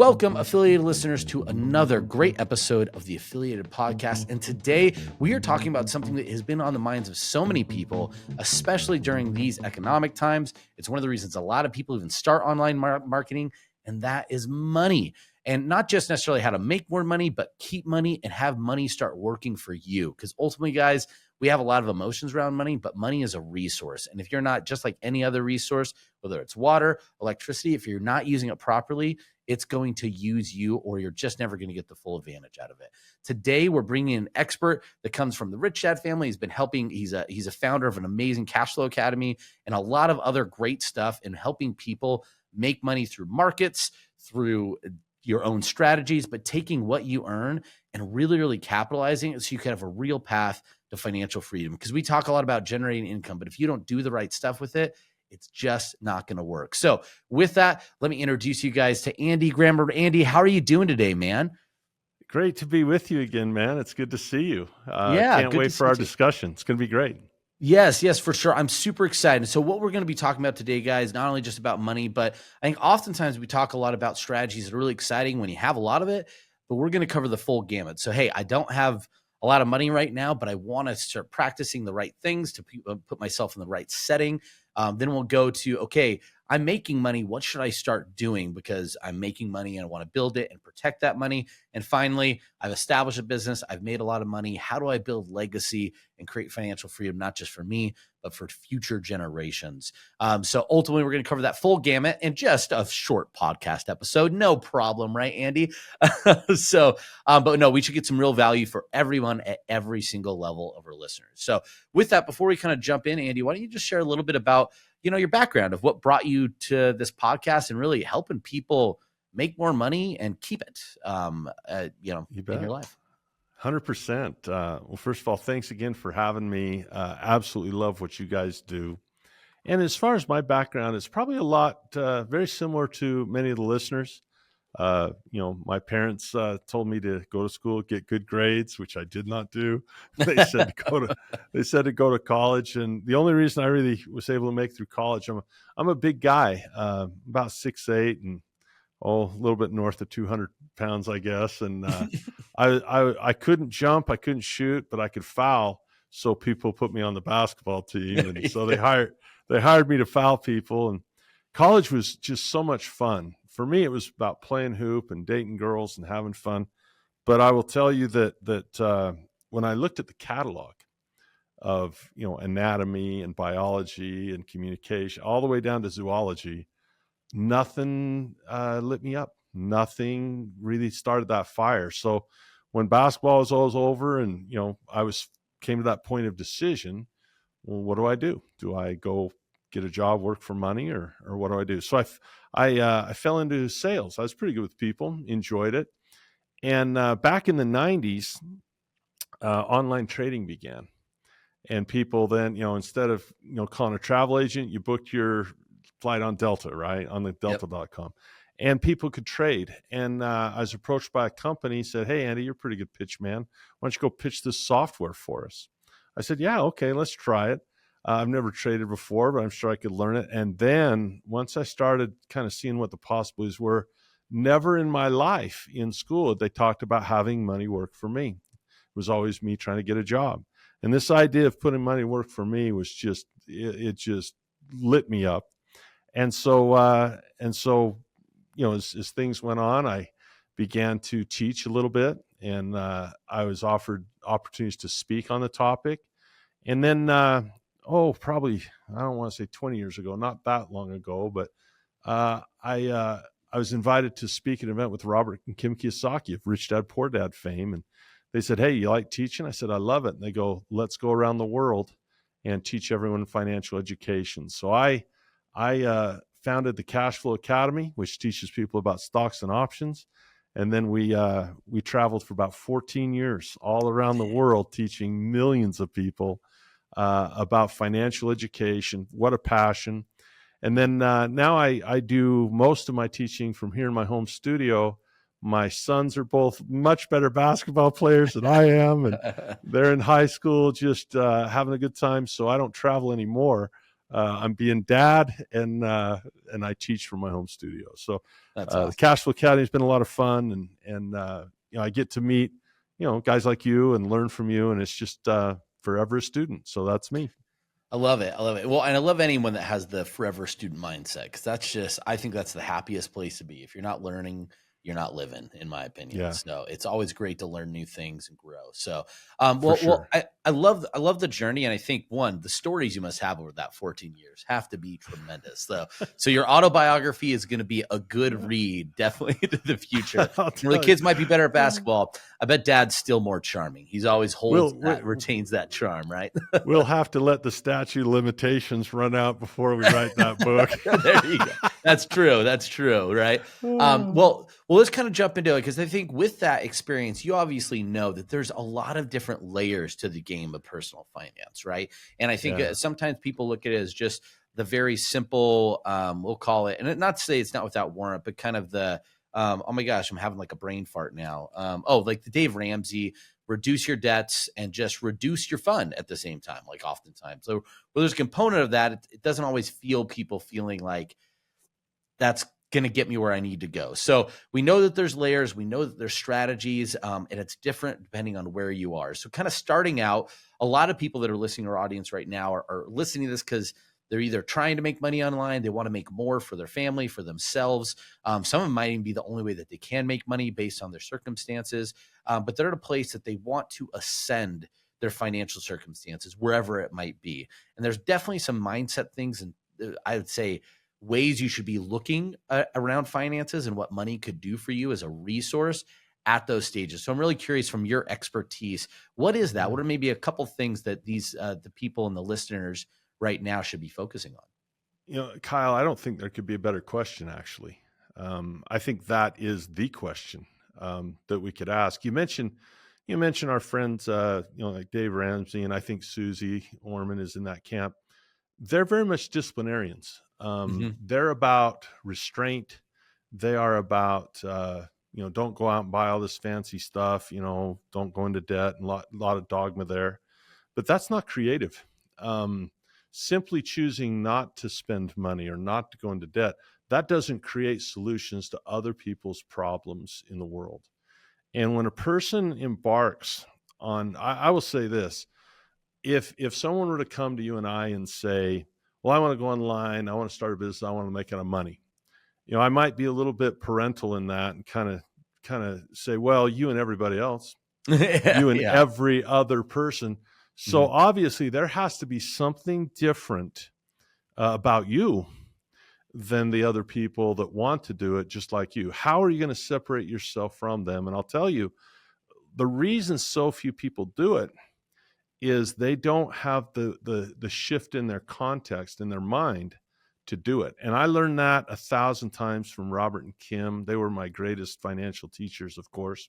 Welcome, affiliated listeners, to another great episode of the Affiliated Podcast. And today we are talking about something that has been on the minds of so many people, especially during these economic times. It's one of the reasons a lot of people even start online marketing, and that is money. And not just necessarily how to make more money, but keep money and have money start working for you. Because ultimately, guys, we have a lot of emotions around money, but money is a resource. And if you're not, just like any other resource, whether it's water, electricity, if you're not using it properly, it's going to use you, or you're just never going to get the full advantage out of it. Today, we're bringing in an expert that comes from the Rich Dad family. He's been helping. He's a founder of an amazing cash flow academy and a lot of other great stuff in helping people make money through markets, through your own strategies, but taking what you earn and really, really capitalizing it so you can have a real path to financial freedom. Because we talk a lot about generating income, but if you don't do the right stuff with it, it's just not going to work. So with that, let me introduce you guys to Andy Grammer. Andy, how are you doing today, man? Great to be with you again, man. It's good to see you. Can't wait for our discussion. It's going to be great. Yes, for sure. I'm super excited. So what we're going to be talking about today, guys, not only just about money, but I think oftentimes we talk a lot about strategies that are really exciting when you have a lot of it, but we're going to cover the full gamut. So, hey, I don't have a lot of money right now, but I want to start practicing the right things to put myself in the right setting. Then we'll go to, okay, I'm making money. What should I start doing? Because I'm making money and I want to build it and protect that money. And finally, I've established a business. I've made a lot of money. How do I build legacy and create financial freedom, not just for me, but for future generations? So ultimately, we're going to cover that full gamut in just a short podcast episode. No problem, right, Andy? But no, we should get some real value for everyone at every single level of our listeners. So with that, before we kind of jump in, Andy, why don't you just share a little bit about your background of what brought you to this podcast and really helping people make more money and keep it, in your life. 100%. Well, first of all, thanks again for having me. Absolutely love what you guys do. And as far as my background, it's probably a lot very similar to many of the listeners. My parents told me to go to school, get good grades, which I did not do. They said to go to college, and the only reason I really was able to make through college, I'm a big guy, about 6'8", and a little bit north of 200 pounds, I guess. And I couldn't jump, I couldn't shoot, but I could foul. So people put me on the basketball team, and so they hired me to foul people. And college was just so much fun. For me, it was about playing hoop and dating girls and having fun. But I will tell you that when I looked at the catalog of anatomy and biology and communication, all the way down to zoology, nothing lit me up. Nothing really started that fire. So when basketball was all over, and came to that point of decision, well, what do I do? Do I go get a job, work for money, or what do I do? So I fell into sales. I was pretty good with people, enjoyed it. And back in the 90s, online trading began. And people then, instead of, calling a travel agent, you booked your flight on Delta, right? On the delta.com. And people could trade. And I was approached by a company, said, "Hey, Andy, you're a pretty good pitch man. Why don't you go pitch this software for us?" I said, "Yeah, okay, let's try it." I've never traded before, but I'm sure I could learn it. And then once I started kind of seeing what the possibilities were, never in my life in school they talked about having money work for me. It was always me trying to get a job. And this idea of putting money to work for me was just, it just lit me up. And so, as things went on, I began to teach a little bit, and I was offered opportunities to speak on the topic. And then, probably, I don't want to say 20 years ago, not that long ago, but I was invited to speak at an event with Robert and Kim Kiyosaki of Rich Dad, Poor Dad fame. And they said, "Hey, you like teaching?" I said, "I love it." And they go, "Let's go around the world and teach everyone financial education." So I founded the Cash Flow Academy, which teaches people about stocks and options. And then we traveled for about 14 years all around the world, teaching millions of people about financial education. What a passion. And then now I do most of my teaching from here in my home studio. My sons are both much better basketball players than I am, and they're in high school just having a good time, so I don't travel anymore. I'm being dad, and I teach from my home studio. So That's the awesome. Cashflow Academy has been a lot of fun, and I get to meet guys like you and learn from you, and it's just forever a student. So that's me. I love it. I love it. Well, and I love anyone that has the forever student mindset, because I think that's the happiest place to be. If you're not learning, you're not living, in my opinion. Yeah, So it's always great to learn new things and grow. So, for sure. I love the journey. And I think the stories you must have over that 14 years have to be tremendous. So your autobiography is going to be a good read, definitely into the future. Where the kids might be better at basketball, I bet dad's still more charming. He's always retains that charm, right? We'll have to let the statute of limitations run out before we write that book. There you go. That's true. That's true. Right. Well, let's kind of jump into it, because I think with that experience, you obviously know that there's a lot of different layers to the game of personal finance, right? And I think sometimes people look at it as just the very simple, we'll call it, and not to say it's not without warrant, but kind of the, oh my gosh, I'm having like a brain fart now. Like the Dave Ramsey, reduce your debts and just reduce your fund at the same time, like oftentimes. So there's a component of that. It doesn't always feel people feeling like that's going to get me where I need to go. So we know that there's layers, we know that there's strategies, and it's different depending on where you are. So kind of starting out, a lot of people that are listening to our audience right now are listening to this because they're either trying to make money online, they want to make more for their family, for themselves. Some of them might even be the only way that they can make money based on their circumstances, but they're at a place that they want to ascend their financial circumstances, wherever it might be. And there's definitely some mindset things, and I would say ways you should be looking around finances and what money could do for you as a resource at those stages. So I'm really curious, from your expertise, what is that? What are maybe a couple things that these the people and the listeners right now should be focusing on? Kyle, I don't think there could be a better question, actually. I think that is the question that we could ask. You mentioned our friends, like Dave Ramsey, and I think Susie Orman is in that camp. They're very much disciplinarians. They're about restraint. They are about, don't go out and buy all this fancy stuff, don't go into debt, and a lot of dogma there. But that's not creative. Simply choosing not to spend money or not to go into debt, that doesn't create solutions to other people's problems in the world. And when a person embarks on, I will say this, if someone were to come to you and I and say, well, I want to go online, I want to start a business, I want to make a lot of money, I might be a little bit parental in that and kind of say, well, you and everybody else, you and every other person. So obviously there has to be something different about you than the other people that want to do it just like you. How are you going to separate yourself from them? And I'll tell you, the reason so few people do it is they don't have the shift in their context, in their mind, to do it. And I learned that 1,000 times from Robert and Kim. They were my greatest financial teachers, of course.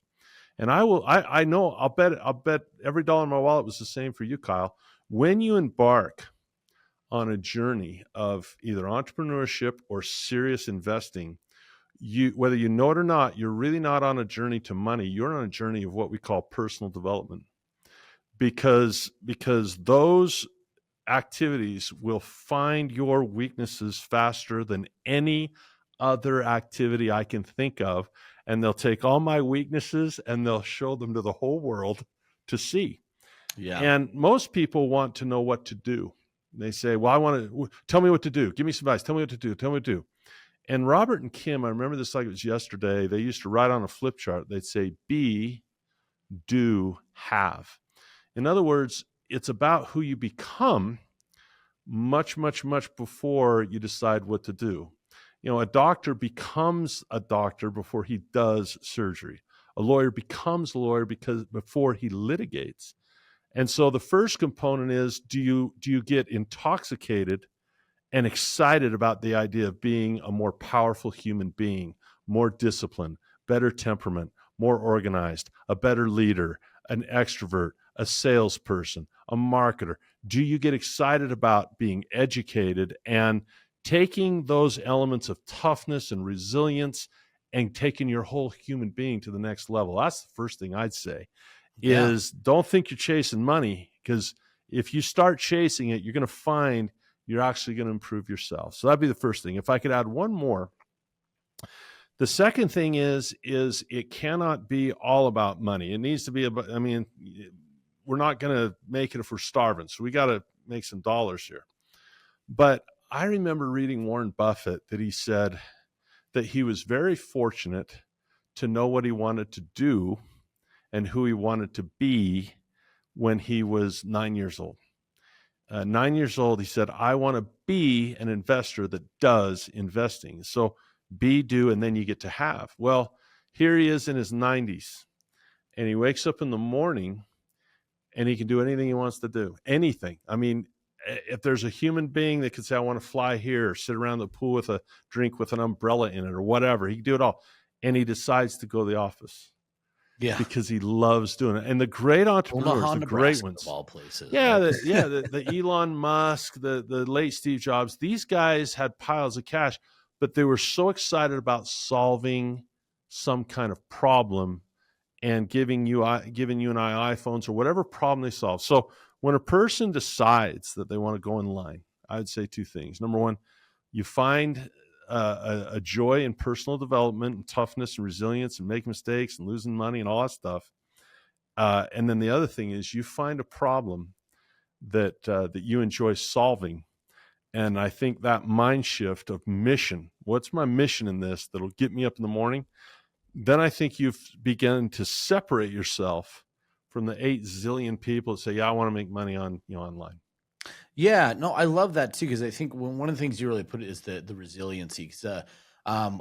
And I know, I'll bet every dollar in my wallet was the same for you, Kyle. When you embark on a journey of either entrepreneurship or serious investing, whether you know it or not, you're really not on a journey to money. You're on a journey of what we call personal development, because those activities will find your weaknesses faster than any other activity I can think of. And they'll take all my weaknesses and they'll show them to the whole world to see. Yeah. And most people want to know what to do. They say, well, tell me what to do. Give me some advice. Tell me what to do. Tell me what to do. And Robert and Kim, I remember this like it was yesterday. They used to write on a flip chart. They'd say, be, do, have. In other words, it's about who you become much, much, much before you decide what to do. A doctor becomes a doctor before he does surgery. A lawyer becomes a lawyer before he litigates. And so the first component is, do you get intoxicated and excited about the idea of being a more powerful human being, more disciplined, better temperament, more organized, a better leader, an extrovert, a salesperson, a marketer? Do you get excited about being educated and taking those elements of toughness and resilience and taking your whole human being to the next level? That's the first thing I'd say. Don't think you're chasing money, because if you start chasing it, you're going to find you're actually going to improve yourself. So that'd be the first thing. If I could add one more, the second thing is it cannot be all about money. It needs to be about, I mean, we're not going to make it if we're starving. So we got to make some dollars here. But I remember reading Warren Buffett that he said that he was very fortunate to know what he wanted to do and who he wanted to be when he was 9 years old. 9 years old, he said, I want to be an investor that does investing. So be, do, and then you get to have. Well, here he is in his 90s, and he wakes up in the morning and he can do anything he wants to do. Anything. I mean, if there's a human being that could say, I want to fly here, or sit around the pool with a drink with an umbrella in it, or whatever, he can do it all. And he decides to go to the office. Yeah. Because he loves doing it. And the great entrepreneurs, Omaha, the great Nebraska, ones. of all places. Yeah, right? the Elon Musk, the late Steve Jobs, these guys had piles of cash, but they were so excited about solving some kind of problem and giving you and I iPhones or whatever problem they solve. So when a person decides that they want to go in line, I'd say two things. Number one, you find a joy in personal development and toughness and resilience and making mistakes and losing money and all that stuff. And then the other thing is you find a problem that you enjoy solving. And I think that mind shift of mission, what's my mission in this that'll get me up in the morning? Then I think you've begun to separate yourself from the 8 zillion people that say, yeah, I want to make money online. Yeah, no, I love that too, because I think one of the things you really put it is the resiliency. Because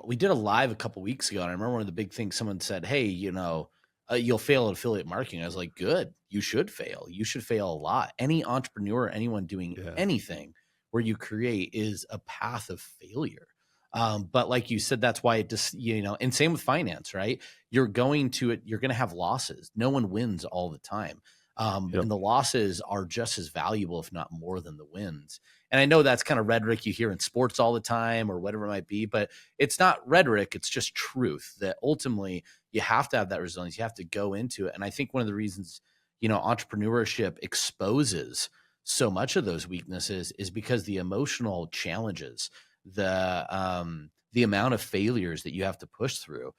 we did a live a couple weeks ago, and I remember one of the big things someone said, "Hey, you'll fail at affiliate marketing." I was like, "Good, you should fail. You should fail a lot. Any entrepreneur, anyone doing anything where you create is a path of failure." But like you said, that's why it just and same with finance, right? You're going to have losses. No one wins all the time. And the losses are just as valuable, if not more, than the wins. And I know that's kind of rhetoric you hear in sports all the time or whatever it might be, but it's not rhetoric. It's just truth that ultimately you have to have that resilience. You have to go into it. And I think one of the reasons, entrepreneurship exposes so much of those weaknesses is because the emotional challenges, the amount of failures that you have to push through,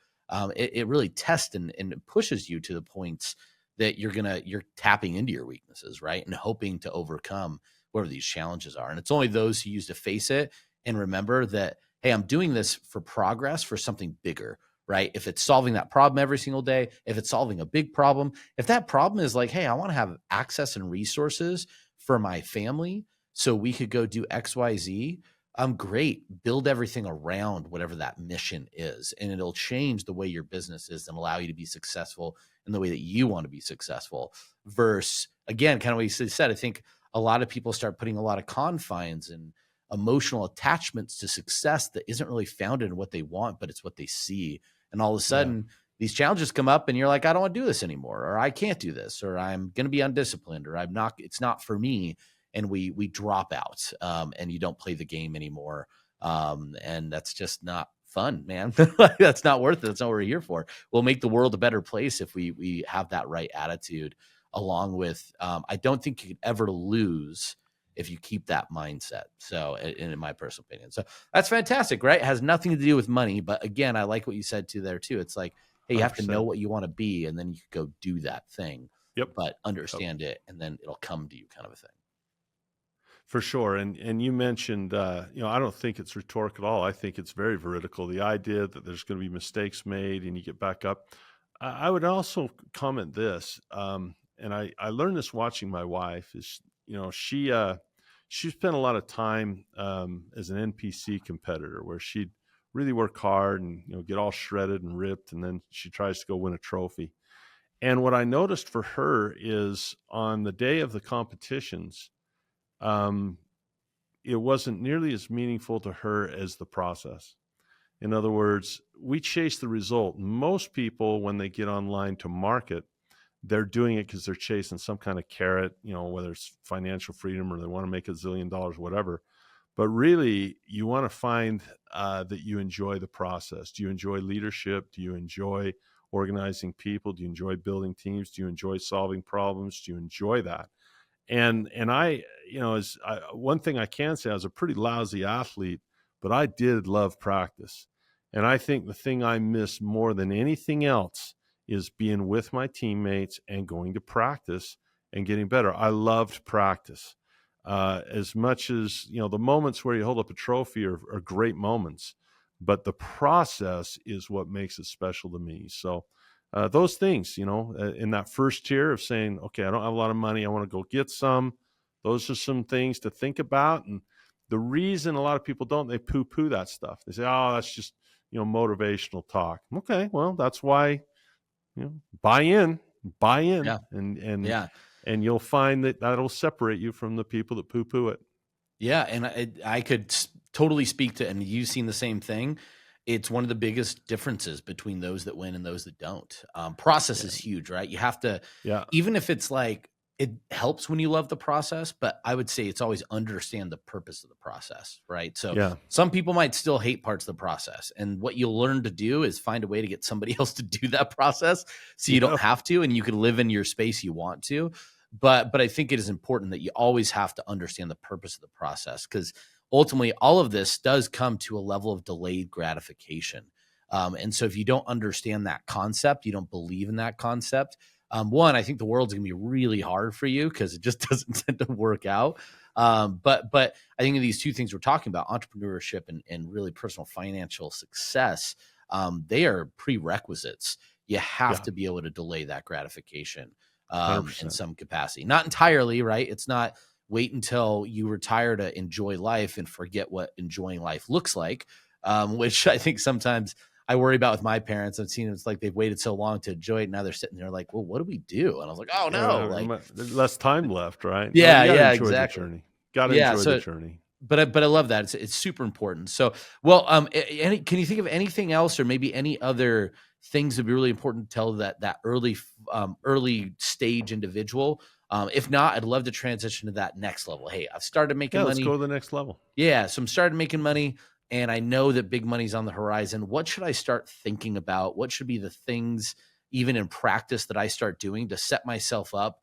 it really tests and pushes you to the points that you're tapping into your weaknesses, right? And hoping to overcome whatever these challenges are. And it's only those who use to face it and remember that, hey, I'm doing this for progress, for something bigger, right? If it's solving that problem every single day, if it's solving a big problem, if that problem is like, hey, I want to have access and resources for my family so we could go do X, Y, Z, great. Build everything around whatever that mission is, and it'll change the way your business is and allow you to be successful in the way that you want to be successful. Versus, again, kind of what you said, I think a lot of people start putting a lot of confines and emotional attachments to success that isn't really founded in what they want, but it's what they see. And all of a sudden, these challenges come up and you're like, I don't want to do this anymore, or I can't do this, or I'm going to be undisciplined, or it's not for me. And we drop out, and you don't play the game anymore. And that's just not fun, man. That's not worth it. That's not what we're here for. We'll make the world a better place if we have that right attitude, along with, I don't think you could ever lose if you keep that mindset. So in my personal opinion, so that's fantastic, right? It has nothing to do with money, but again, I like what you said too there too. It's like, hey, you have to know what you want to be, and then you can go do that thing, but understand it, and then it'll come to you, kind of a thing. For sure. And you mentioned, I don't think it's rhetoric at all. I think it's very veridical. The idea that there's going to be mistakes made and you get back up. I would also comment this, and I learned this watching my wife, is, she spent a lot of time as an NPC competitor where she'd really work hard and, get all shredded and ripped. And then she tries to go win a trophy. And what I noticed for her is on the day of the competitions, it wasn't nearly as meaningful to her as the process. In other words, we chase the result. Most people, when they get online to market, they're doing it because they're chasing some kind of carrot, whether it's financial freedom or they want to make $1 zillion, whatever. But really, you want to find that you enjoy the process. Do you enjoy leadership? Do you enjoy organizing people? Do you enjoy building teams? Do you enjoy solving problems? Do you enjoy that? And I, one thing I can say, I was a pretty lousy athlete, but I did love practice. And I think the thing I miss more than anything else is being with my teammates and going to practice and getting better. I loved practice. As much as, the moments where you hold up a trophy are great moments, but the process is what makes it special to me. So those things, in that first tier of saying, okay, I don't have a lot of money, I want to go get some. Those are some things to think about. And the reason a lot of people don't, they poo-poo that stuff. They say, oh, that's just, motivational talk. Okay, well, that's why, buy in, Yeah. and Yeah. and you'll find that that'll separate you from the people that poo-poo it. Yeah, and I could totally speak to, and you've seen the same thing. It's one of the biggest differences between those that win and those that don't. Process is Yeah. huge, right? You have to, Yeah. even if it's like, it helps when you love the process, but I would say it's always understand the purpose of the process, right? So Yeah. some people might still hate parts of the process, and what you'll learn to do is find a way to get somebody else to do that process, so you don't Yeah. have to, and you can live in your space you want to. But I think it is important that you always have to understand the purpose of the process, because ultimately all of this does come to a level of delayed gratification. And so if you don't understand that concept, you don't believe in that concept, one, I think the world's gonna be really hard for you because it just doesn't tend to work out. But I think of these two things we're talking about, entrepreneurship and really personal financial success, they are prerequisites. You have Yeah. to be able to delay that gratification in 100%. some capacity. Not entirely, right? It's not wait until you retire to enjoy life and forget what enjoying life looks like, which I think sometimes I worry about with my parents. I've seen it's like they've waited so long to enjoy it. Now they're sitting there like, well, what do we do? And I was like, oh Yeah, no, like, there's less time left, right? No, yeah, you got to yeah, enjoy the exactly. journey. Got to Yeah. enjoy the So, journey. but I love that. It's super important. So, well, can you think of anything else, or maybe any other things that would be really important to tell that early stage individual? If not, I'd love to transition to that next level. Hey, I've started making Yeah, let's go money. to the next level. Yeah, so I'm started making money, and I know that big money's on the horizon. What should I start thinking about? What should be the things, even in practice, that I start doing to set myself up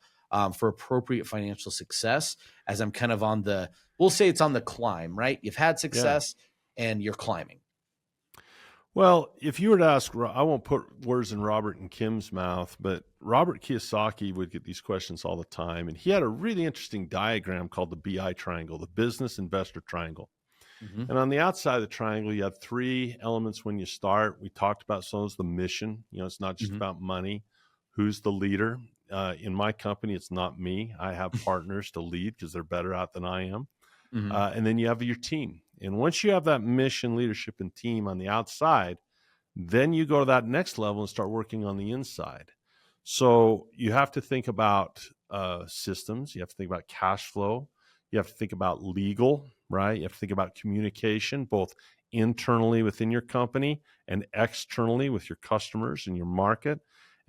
for appropriate financial success as I'm kind of on the, we'll say it's on the climb, right? You've had Yeah. success and you're climbing. Well, if you were to ask, I won't put words in Robert and Kim's mouth, but Robert Kiyosaki would get these questions all the time. And he had a really interesting diagram called the BI triangle, the business investor triangle. Hmm. And on the outside of the triangle, you have three elements when you start. We talked about some of the mission. It's not just Hmm. about money. Who's the leader? In my company, it's not me. I have partners to lead because they're better at than I am. Hmm. And then you have your team. And once you have that mission, leadership, and team on the outside, then you go to that next level and start working on the inside. So you have to think about systems. You have to think about cash flow. You have to think about legal, right? You have to think about communication, both internally within your company and externally with your customers and your market.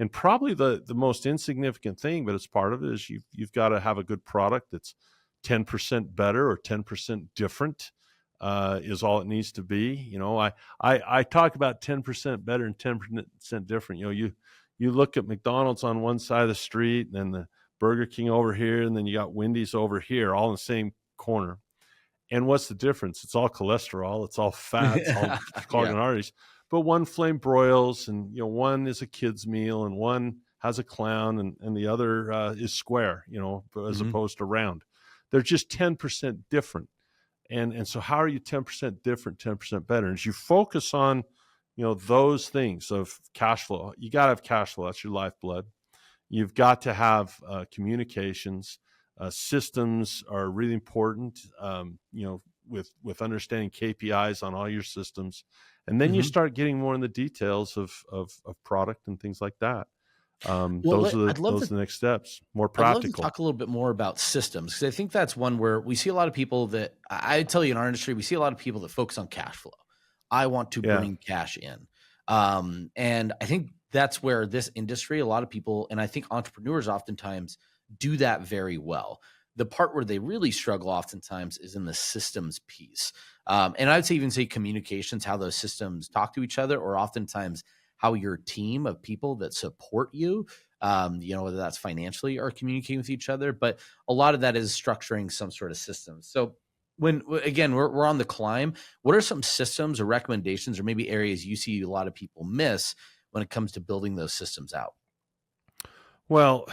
And probably the most insignificant thing, but it's part of it, is you've got to have a good product that's 10% better or 10% different, is all it needs to be. I talk about 10% better and 10% different. You look at McDonald's on one side of the street, and then the Burger King over here, and then you got Wendy's over here, all in the same corner. And what's the difference? It's all cholesterol, it's all fat, it's all Yeah. clogging arteries. But one flame broils, and one is a kid's meal, and one has a clown, and the other is square, as Hmm. opposed to round. They're just 10% different. And so how are you 10% different, 10% better? And as you focus on, those things of cash flow, you got to have cash flow. That's your lifeblood. You've got to have communications. Systems are really important, with understanding KPIs on all your systems. And then you Hmm. start getting more in the details of product and things like that. Well, Those are I'd love those to are the next steps, more I'd love to practical. talk a little bit more about systems, because I think that's one where we see a lot of people that I tell you, in our industry, we see a lot of people that focus on cash flow. I want to Yeah. bring cash in. And I think that's where this industry, a lot of people, and I think entrepreneurs oftentimes do that very well. The part where they really struggle oftentimes is in the systems piece. And I'd say even say communications, how those systems talk to each other, or oftentimes how your team of people that support you, whether that's financially or communicating with each other, but a lot of that is structuring some sort of system. So again, we're on the climb, what are some systems or recommendations or maybe areas you see a lot of people miss when it comes to building those systems out? Well,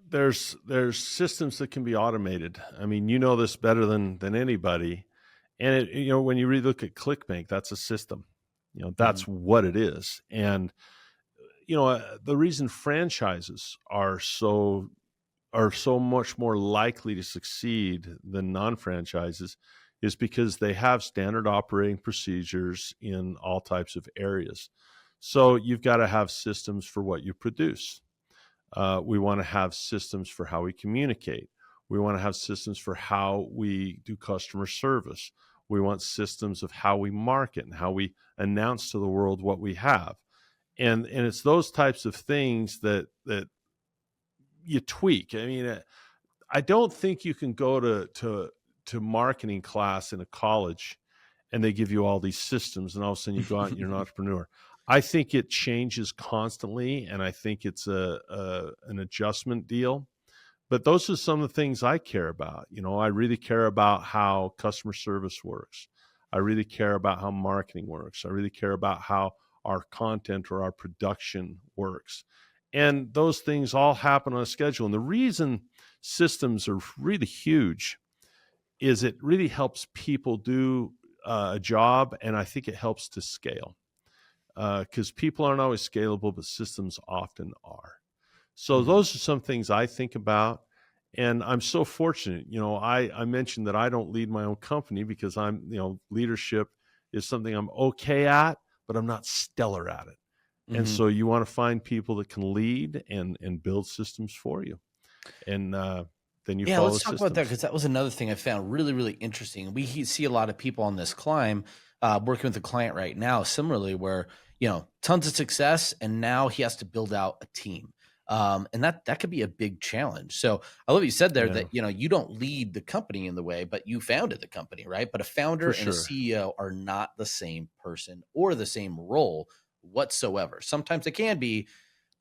there's systems that can be automated. I mean, you know this better than anybody. And when you really look at ClickBank, that's a system. Hmm. That's what it is. And the reason franchises are so much more likely to succeed than non-franchises is because they have standard operating procedures in all types of areas. So you've got to have systems for what you produce. We want to have systems for how we communicate. We want to have systems for how we do customer service. We want systems of how we market and how we announce to the world what we have. And it's those types of things that you tweak. I mean, I don't think you can go to marketing class in a college and they give you all these systems and all of a sudden you go out and you're an entrepreneur. I think it changes constantly, and I think it's an adjustment deal. But those are some of the things I care about. I really care about how customer service works. I really care about how marketing works. I really care about how our content or our production works. And those things all happen on a schedule. And the reason systems are really huge is it really helps people do a job, and I think it helps to scale because people aren't always scalable, but systems often are. So Hmm. those are some things I think about. And I'm so fortunate. I mentioned that I don't lead my own company because leadership is something I'm okay at, but I'm not stellar at it. And Hmm. so you want to find people that can lead and build systems for you. And then you Yeah, follow the let's talk about that systems. because that was another thing I found really, really interesting. See a lot of people on this climb working with a client right now, similarly, where tons of success, and now he has to build out a team, and that could be a big challenge. So I love what you said there Yeah, that you don't lead the company in the way, but you founded the company, right? But a founder for and a sure. CEO are not the same person or the same role whatsoever. Sometimes it can be,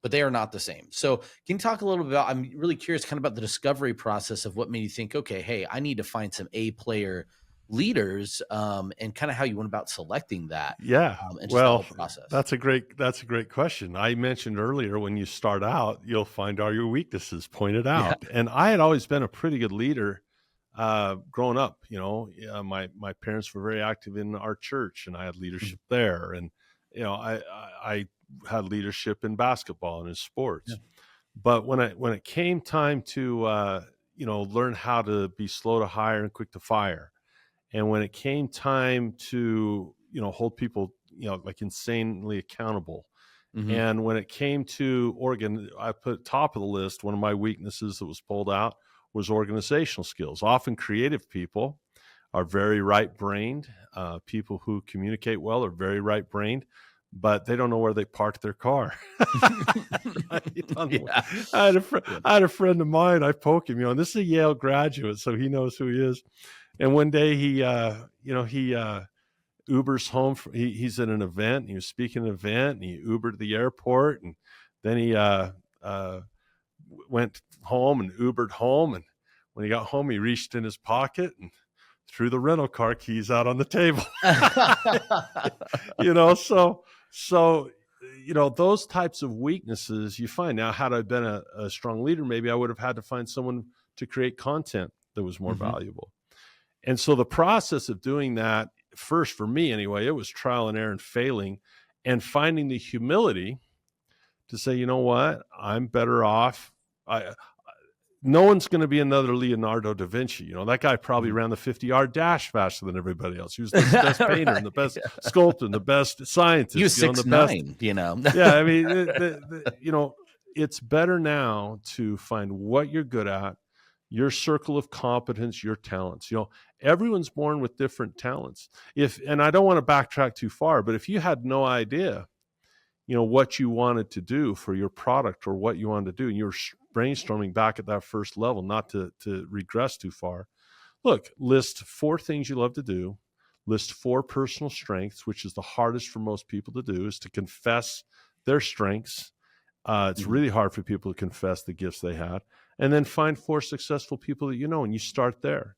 but they are not the same. So, can you talk a little bit about? I'm really curious, kind of about the discovery process of what made you think, okay, hey, I need to find some A player leaders, and kind of how you went about selecting that, Yeah. and just that Well, whole process. that's a great question. I mentioned earlier when you start out, you'll find all your weaknesses pointed Yeah. out. And I had always been a pretty good leader growing up. My parents were very active in our church, and I had Mhm. leadership there. And I had leadership in basketball and in Yeah. sports. But when it came time to learn how to be slow to hire and quick to fire, and when it came time to, hold people, like insanely accountable, Hmm. and when it came to I put top of the list, one of my weaknesses that was pulled out was organizational skills. Often creative people are very right brained. People who communicate well are very right brained, but they don't know where they park their car. Right? Yeah. Yeah. I had a friend of mine, I poke him, and this is a Yale graduate, so he knows who he is. And one day he Ubers home. He's at an event. And he was speaking at an event, and he Ubered to the airport, and then he uh, went home and Ubered home. And when he got home, he reached in his pocket and threw the rental car keys out on the table. you know, so so those types of weaknesses you find. Now, had I been a strong leader, maybe I would have had to find someone to create content that was more Hmm. valuable. And so the process of doing that, first for me anyway, it was trial and error and failing and finding the humility to say, you know what, I'm better off. I No one's going to be another Leonardo da Vinci. That guy probably ran the 50-yard dash faster than everybody else. He was the best painter and Right. the best sculptor and the best You was scientist, and the six best. nine, you know. Yeah, I mean, it's better now to find what you're good at, your circle of competence, your talents. Everyone's born with different talents. And I don't want to backtrack too far, but if you had no idea, what you wanted to do for your product or what you wanted to do, and you're brainstorming back at that first level, not to regress too far. Look, list 4 things you love to do. List 4 personal strengths, which is the hardest for most people to do, is to confess their strengths. It's Mhm. really hard for people to confess the gifts they had, and then find 4 successful people that you know, and you start there.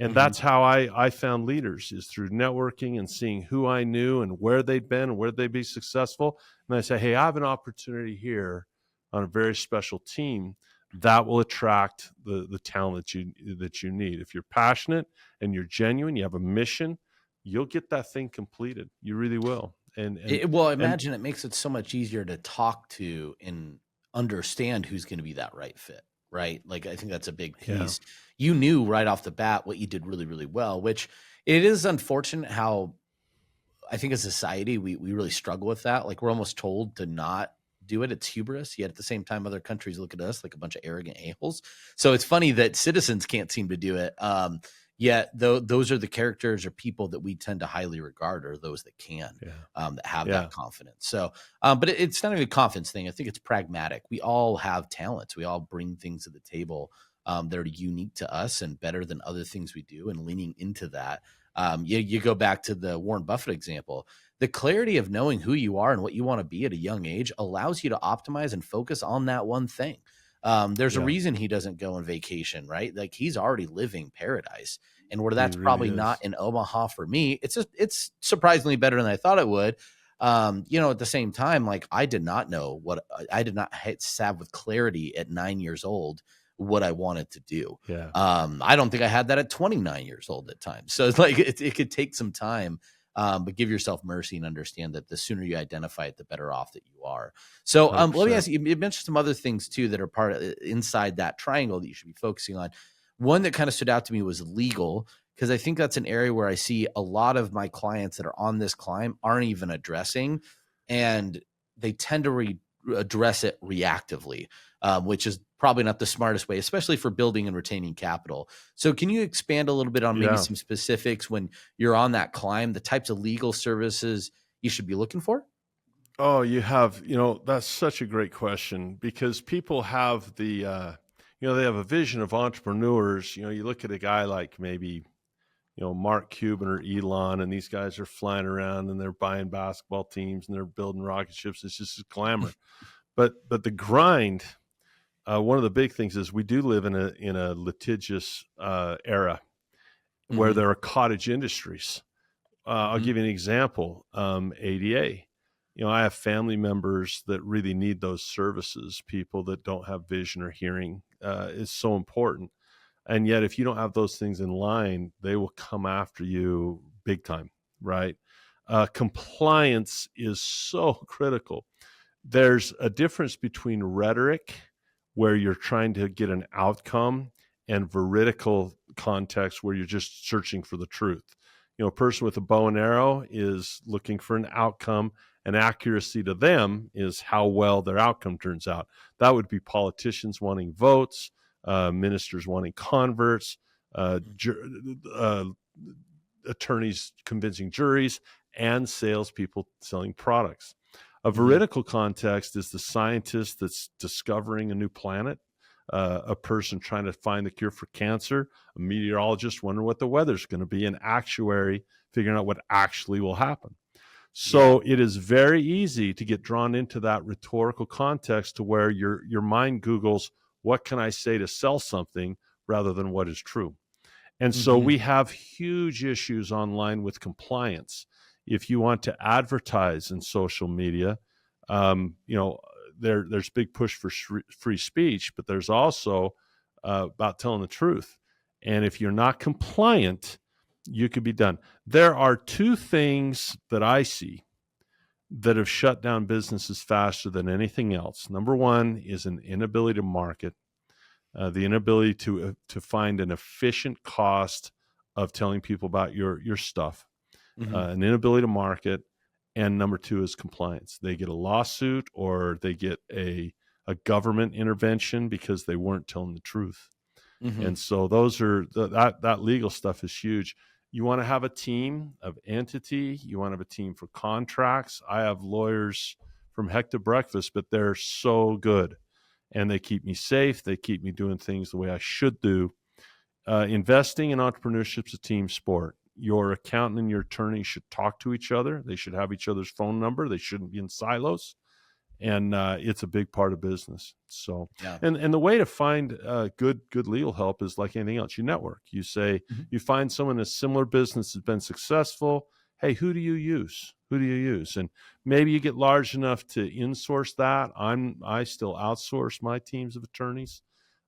And Mhm. that's how I found leaders, is through networking and seeing who I knew and where they'd been and where they'd be successful. And I say, hey, I have an opportunity here on a very special team that will attract the talent that you need. If you're passionate and you're genuine, you have a mission, you'll get that thing completed. You really will. Well, And imagine it makes it so much easier to talk to and understand who's going to be that right fit, right? Like, I think that's a big yeah, piece. You knew right off the bat what you did really, really well, which it is unfortunate how I think as a society, we really struggle with that. Like, we're almost told to not do it. It's hubris. Yet at the same time, other countries look at us like a bunch of arrogant a-holes. So it's funny that citizens can't seem to do it. Yet though those are the characters or people that we tend to highly regard, are those that can, yeah, that have yeah, that confidence. So, but it's not even a confidence thing. I think it's pragmatic. We all have talents. We all bring things to the table that are unique to us and better than other things we do. And leaning into that, you go back to the Warren Buffett example. The clarity of knowing who you are and what you want to be at a young age allows you to optimize and focus on that one thing. There's a yeah. reason he doesn't go on vacation, right? Like, he's already living paradise. And where He that's really probably not is. in Omaha for me, it's surprisingly better than I thought it would. At the same time, like, I did not know what I did not have with clarity at 9 years old what I wanted to do. Yeah, I don't think I had that at 29 years old at times. So it's like it could take some time, but give yourself mercy and understand that the sooner you identify it, the better off that you are. So let me 100%. ask you, you mentioned some other things too that are part of inside that triangle that you should be focusing on. One that kind of stood out to me was legal, because I think that's an area where I see a lot of my clients that are on this climb aren't even addressing, and they tend to address it reactively, which is probably not the smartest way, especially for building and retaining capital. So, can you expand a little bit on maybe Yeah. some specifics when you're on that climb, the types of legal services you should be looking for? Oh, that's such a great question, because people have they have a vision of entrepreneurs. You look at a guy like maybe, Mark Cuban or Elon, and these guys are flying around and they're buying basketball teams and they're building rocket ships. It's just a glamour. But the grind, one of the big things is we do live in a litigious era where Hmm. there are cottage industries. I'll Hmm. give you an example. ADA. I have family members that really need those services. People that don't have vision or hearing is so important. And yet, if you don't have those things in line, they will come after you big time, right? Compliance is so critical. There's a difference between rhetoric, where you're trying to get an outcome, and veridical context, where you're just searching for the truth. A person with a bow and arrow is looking for an outcome, and accuracy to them is how well their outcome turns out. That would be politicians wanting votes, ministers wanting converts, uh, attorneys convincing juries, and salespeople selling products. A Hmm. veridical context is the scientist that's discovering a new planet, a person trying to find the cure for cancer, a meteorologist wondering what the weather's going to be, an actuary figuring out what actually will happen. Yeah. So it is very easy to get drawn into that rhetorical context, to where your mind Googles, what can I say to sell something, rather than what is true. And so Hmm. we have huge issues online with compliance. If you want to advertise in social media, um, you know, there's big push for free speech, but there's also about telling the truth. And if you're not compliant, you could be done. There are two things that I see that have shut down businesses faster than anything else. Number one is an inability to market, the inability to find an efficient cost of telling people about your stuff, Hmm. an inability to market, and number two is compliance. They get a lawsuit, or they get a government intervention because they weren't telling the truth. Hmm. And so those are that legal stuff is huge. You want to have a team of entity. You want to have a team for contracts. I have lawyers from heck to breakfast, but they're so good, and they keep me safe. They keep me doing things the way I should do. Investing in entrepreneurship is a team sport. Your accountant and your attorney should talk to each other. They should have each other's phone number. They shouldn't be in silos. and it's a big part of business. So, Yeah. and the way to find good legal help is like anything else. You network. You say Mhm. you find someone in a similar business has been successful. Hey, who do you use? Who do you use? And maybe you get large enough to insource that. I still outsource my teams of attorneys,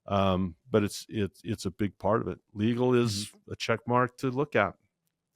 but it's a big part of it. Legal Mhm. is a check mark to look at.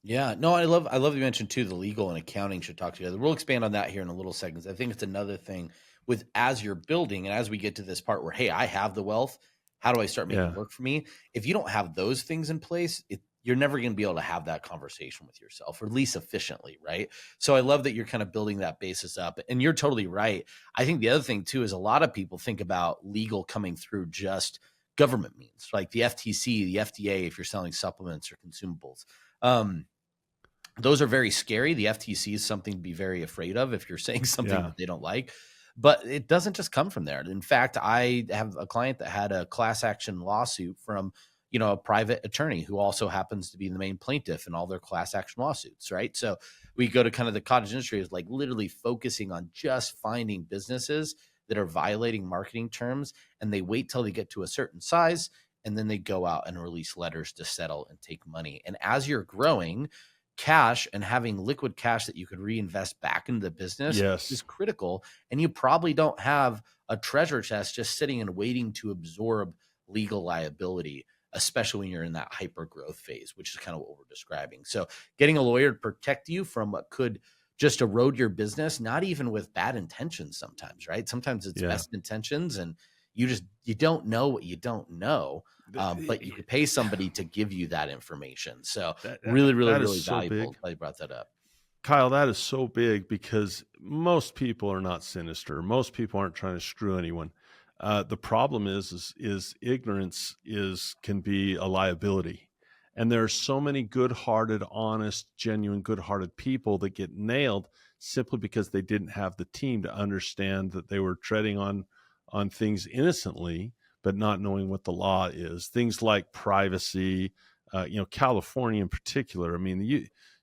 Yeah, no, I love you mentioned too the legal and accounting should talk together. We'll expand on that here in a little seconds. I think it's another thing with as you're building and as we get to this part where hey, I have the wealth, how do I start making it Yeah, work for me? If you don't have those things in place, you're never going to be able to have that conversation with yourself, or at least efficiently, right? So I love that you're kind of building that basis up, and you're totally right. I think the other thing too is a lot of people think about legal coming through just government means, like the FTC, the FDA, if you're selling supplements or consumables. Um, those are very scary. The FTC is something to be very afraid of if you're saying something yeah, that they don't like. But it doesn't just come from there. In fact, I have a client that had a class action lawsuit from, a private attorney who also happens to be the main plaintiff in all their class action lawsuits, right? So we go to kind of the cottage industry is like literally focusing on just finding businesses that are violating marketing terms, and they wait till they get to a certain size and then they go out and release letters to settle and take money. And as you're growing, cash and having liquid cash that you could reinvest back into the business is yes. critical. And you probably don't have a treasure chest just sitting and waiting to absorb legal liability, especially when you're in that hyper growth phase, which is kind of what we're describing. So, getting a lawyer to protect you from what could just erode your business, not even with bad intentions sometimes, right? Sometimes it's Yeah. best intentions and you don't know what you don't know, but you could pay somebody to give you that information. So really, really, That is really so valuable. big. Glad you brought that up. Kyle, that is so big because most people are not sinister. Most people aren't trying to screw anyone. The problem is ignorance can be a liability, and there are so many good-hearted, honest, genuine, good-hearted people that get nailed simply because they didn't have the team to understand that they were treading on things innocently, but not knowing what the law is. Things like privacy, California in particular. I mean,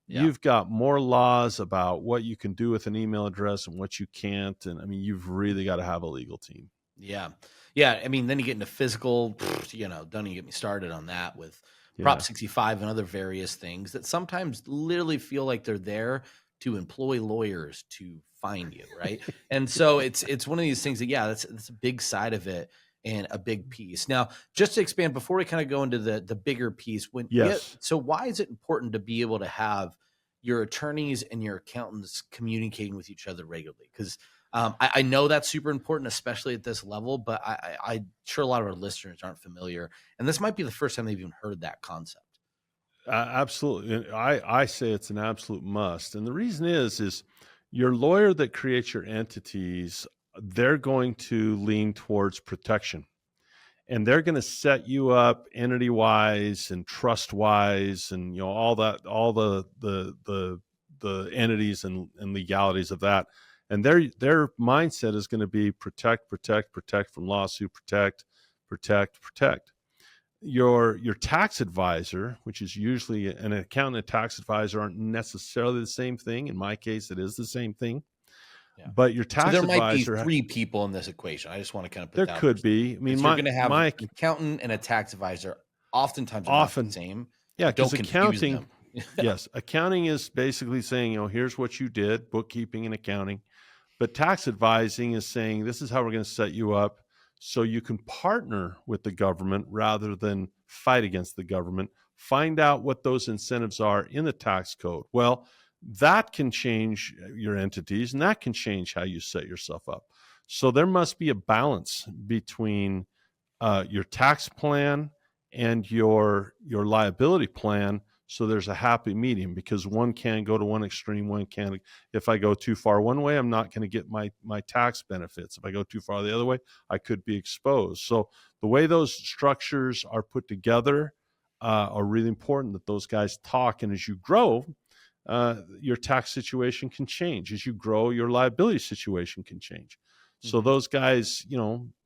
Yeah. you've got more laws about what you can do with an email address and what you can't. And I mean, you've really got to have a legal team. Yeah. Yeah. I mean, then you get into physical, don't even get me started on that with Prop Yeah. 65 and other various things that sometimes literally feel like they're there to employ lawyers to find you, right? And so it's one of these things that, yeah, that's a big side of it and a big piece. Now, just to expand before we kind of go into the bigger piece, Yes. so why is it important to be able to have your attorneys and your accountants communicating with each other regularly? Because I know that's super important, especially at this level, but I'm sure a lot of our listeners aren't familiar. And this might be the first time they've even heard that concept. Absolutely. And I say it's an absolute must. And the reason is your lawyer that creates your entities, they're going to lean towards protection, and they're going to set you up entity wise and trust wise, and all that, all the entities and legalities of that. And their mindset is going to be protect, protect, protect from lawsuit, protect, protect, protect. Your tax advisor, which is usually an accountant and tax advisor, aren't necessarily the same thing. In my case, it is the same thing. Yeah. But your So tax there might be advisor, three people in this equation. I just want to kind of put there that out there. could be. I mean, Because you're going to have my an accountant and a tax advisor. Oftentimes are not the often, same. yeah, So because don't confuse accounting, them. yes, accounting is basically saying, here's what you did, bookkeeping and accounting. But tax advising is saying, this is how we're going to set you up so you can partner with the government rather than fight against the government. Find out what those incentives are in the tax code. Well, that can change your entities, and that can change how you set yourself up. So there must be a balance between your tax plan and your liability plan, so there's a happy medium, because one can go to one extreme, one can. If I go too far one way, I'm not going to get my tax benefits. If I go too far the other way, I could be exposed. So the way those structures are put together are really important, that those guys talk. And as you grow, your tax situation can change. As you grow, your liability situation can change. So Mhm. those guys,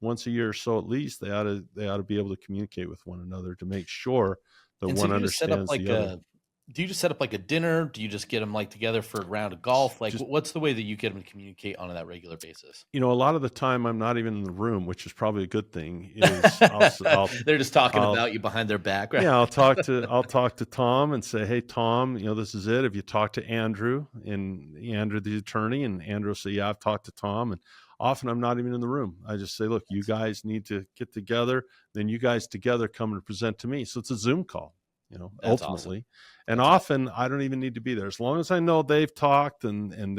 once a year or so at least, they ought to be able to communicate with one another to make sure that And so one do you just set up understands like the other. Do you just set up like a dinner? Do you just get them like together for a round of golf? Like, Just, what's the way that you get them to communicate on that regular basis? a lot of the time I'm not even in the room, which is probably a good thing. Is They're just talking I'll about you behind their back, right? Yeah, I'll talk to Tom and say, "Hey, Tom, this is it. Have you talked to Andrew?" And Andrew, the attorney, and Andrew will say, "Yeah, I've talked to Tom." And often I'm not even in the room. I just say, "Look, you guys need to get together. Then you guys together come and present to me." So it's a Zoom call, That's awesome. ultimately. And That's awesome. often I don't even need to be there as long as I know they've talked and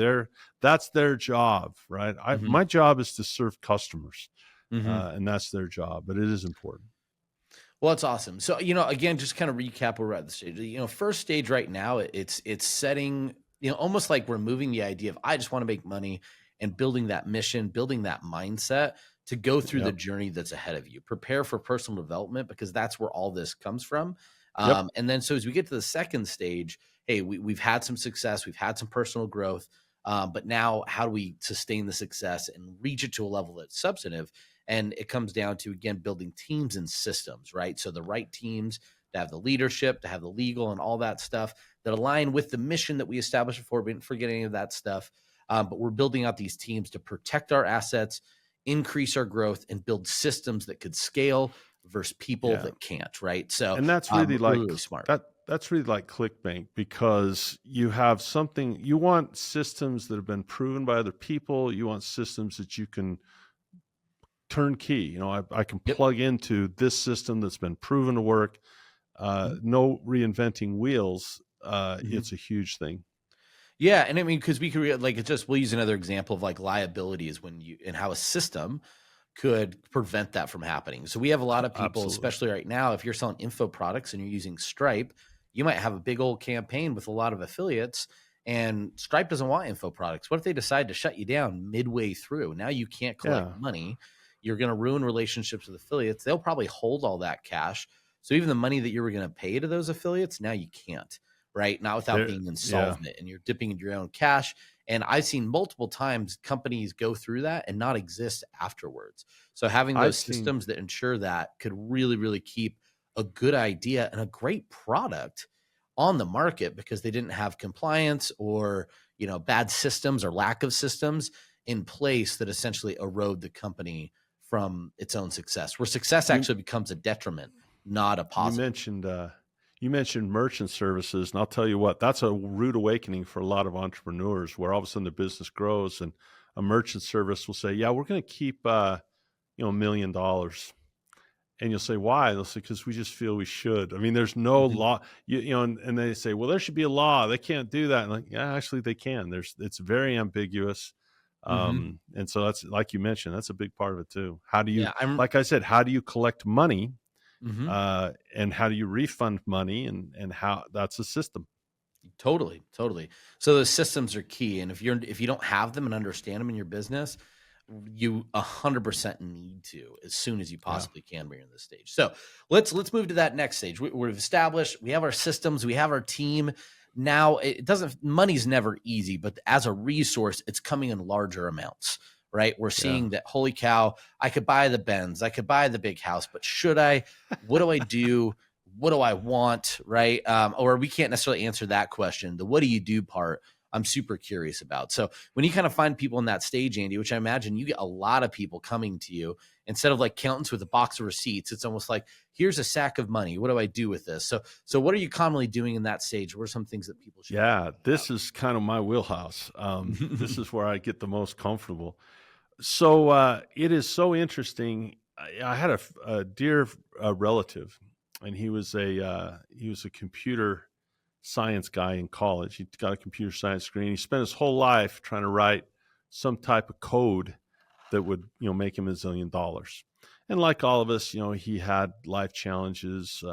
that's their job, right? Hmm. My job is to serve customers, Hmm. and that's their job. But it is important. Well, it's awesome. So, again, just kind of recap where we're at the stage. First stage right now, it's setting, almost like removing the idea of I just want to make money and building that mission, building that mindset to go through the Yep. journey that's ahead of you. Prepare for personal development because that's where all this comes from. Yep. And then, so as we get to the second stage, hey, we've had some success, we've had some personal growth, but now how do we sustain the success and reach it to a level that's substantive? And it comes down to, again, building teams and systems, right? So the right teams to have the leadership, to have the legal and all that stuff that align with the mission that we established before. We didn't forget any of that stuff. But we're building out these teams to protect our assets, increase our growth, and build systems that could scale versus people Yeah. that can't, right? So And that's really really, like really smart. that's really like ClickBank because you have something you want systems that have been proven by other people. You want systems that you can turnkey. I can Yep. plug into this system that's been proven to work. Mhm. No reinventing wheels. Mhm. It's a huge thing. Yeah, and I mean, because we could like it's just we'll use another example of like liability is when you and how a system could prevent that from happening. So we have a lot of people, Absolutely. especially right now, if you're selling info products and you're using Stripe, you might have a big old campaign with a lot of affiliates, and Stripe doesn't want info products. What if they decide to shut you down midway through? Now you can't collect Yeah. money. You're going to ruin relationships with affiliates. They'll probably hold all that cash. So even the money that you were going to pay to those affiliates, now you can't, right? Not without There. being Yeah. insolvent and you're dipping into your own cash. And I've seen multiple times companies go through that and not exist afterwards. So having I've those seen. systems that ensure that could really, really keep a good idea and a great product on the market because they didn't have compliance or, bad systems or lack of systems in place that essentially erode the company from its own success, where success You actually becomes a detriment, not a You positive. mentioned merchant services, and I'll tell you what, that's a rude awakening for a lot of entrepreneurs, where all of a sudden the business grows, and a merchant service will say, "Yeah, we're going to keep $1 million," and you'll say, "Why?" They'll say, "Because we just feel we should." I mean, there's no Mhm. law, and they say, "Well, there should be a law. They can't do that." And like, yeah, actually, they can. It's very ambiguous. Mhm. And so that's like you mentioned, that's a big part of it too. How do you, Yeah, I'm like I said, how do you collect money, mhm. and how do you refund money, and how that's a system. Totally, totally. So the systems are key, and if you don't have them and understand them in your business, you 100% need to as soon as you Yeah. possibly can when you're in this stage. So let's move to that next stage. We've established we have our systems, we have our team. Now it doesn't money's never easy, but as a resource, it's coming in larger amounts. Right? We're Yeah. seeing that holy cow, I could buy the Benz, I could buy the big house, but should I? What do I do? What do I want? Right? Or we can't necessarily answer that question. The what do you do part, I'm super curious about. So when you kind of find people in that stage, Andy, which I imagine you get a lot of people coming to you instead of like accountants with a box of receipts, it's almost like, here's a sack of money. What do I do with this? So what are you commonly doing in that stage? What are some things that people should be Yeah. thinking This is kind of my wheelhouse. This about? is where I get the most comfortable. So it is so interesting. I had a dear relative, and he was a computer science guy in college. He got a computer science degree. And he spent his whole life trying to write some type of code that would make him $1 zillion. And like all of us, he had life challenges,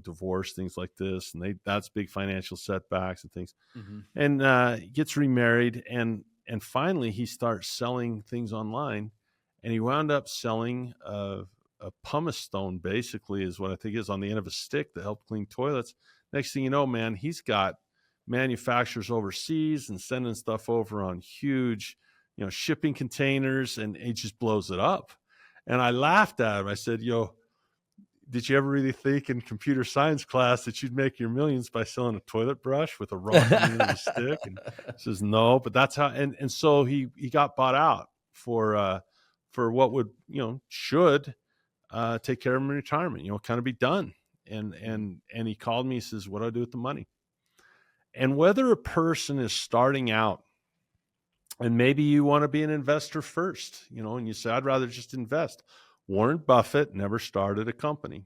divorce, things like this, and that's big financial setbacks and things. Mhm. And he gets remarried, and finally he starts selling things online, and he wound up selling a pumice stone, basically, is what I think is on the end of a stick that helped clean toilets. Next thing you know, man, he's got manufacturers overseas and sending stuff over on huge, shipping containers, and he just blows it up. And I laughed at him. I said, did you ever really think in computer science class that you'd make your millions by selling a toilet brush with a rock on the end of the stick? And he says, no, but that's how, and so he got bought out for what would, should take care of him in retirement, kind of be done. And he called me, he says, what do I do with the money? And whether a person is starting out, and maybe you want to be an investor first, and you say, I'd rather just invest. Warren Buffett never started a company,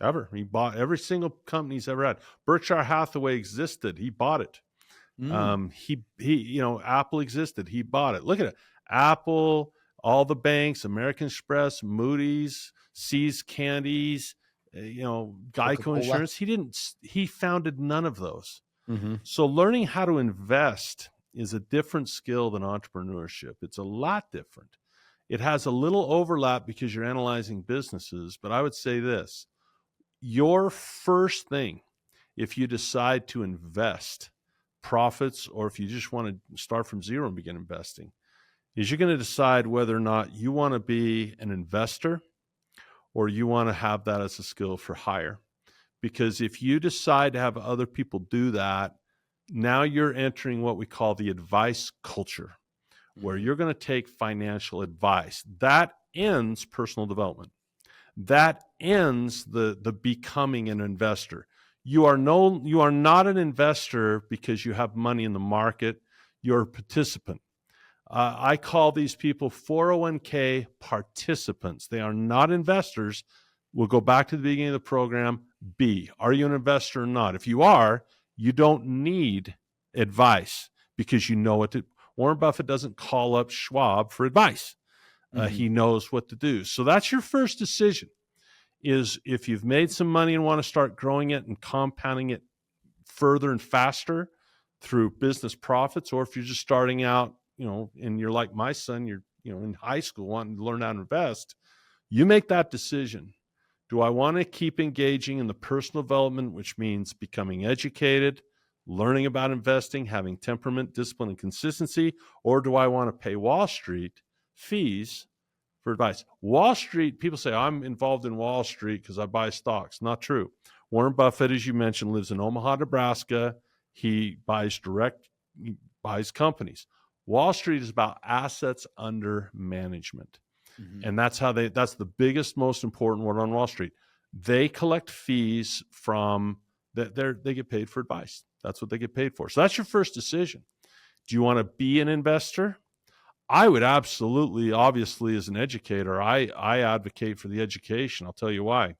ever. He bought every single company he's ever had. Berkshire Hathaway existed. He bought it. Apple existed. He bought it. Look at it. Apple, all the banks, American Express, Moody's, See's Candies, Geico Coca-Cola. Insurance. He founded none of those. Mm-hmm. So learning how to invest is a different skill than entrepreneurship. It's a lot different. It has a little overlap because you're analyzing businesses, but I would say this: your first thing, if you decide to invest profits, or if you just want to start from zero and begin investing, is you're going to decide whether or not you want to be an investor or you want to have that as a skill for hire. Because if you decide to have other people do that, now you're entering what we call the advice culture, where you're going to take financial advice. That ends personal development. That ends the becoming an investor. You are not an investor because you have money in the market. You're a participant. I call these people 401k participants. They are not investors. We'll go back to the beginning of the program. B, are you an investor or not? If you are, you don't need advice because you know what to. Warren Buffett doesn't call up Schwab for advice. He knows what to do. So that's your first decision, is if you've made some money and want to start growing it and compounding it further and faster through business profits, or if you're just starting out, and you're like my son, you're, in high school wanting to learn how to invest, you make that decision. Do I want to keep engaging in the personal development, which means becoming educated, learning about investing, having temperament, discipline, and consistency, or do I want to pay Wall Street fees for advice? Wall Street, people say, I'm involved in Wall Street because I buy stocks. Not true. Warren Buffett, as you mentioned, lives in Omaha, Nebraska. He buys companies. Wall Street is about assets under management. And that's the biggest, most important word on Wall Street. They collect fees from that. They get paid for advice. That's what they get paid for. So that's your first decision. Do you want to be an investor? I would absolutely, obviously, as an educator, I advocate for the education. I'll tell you why.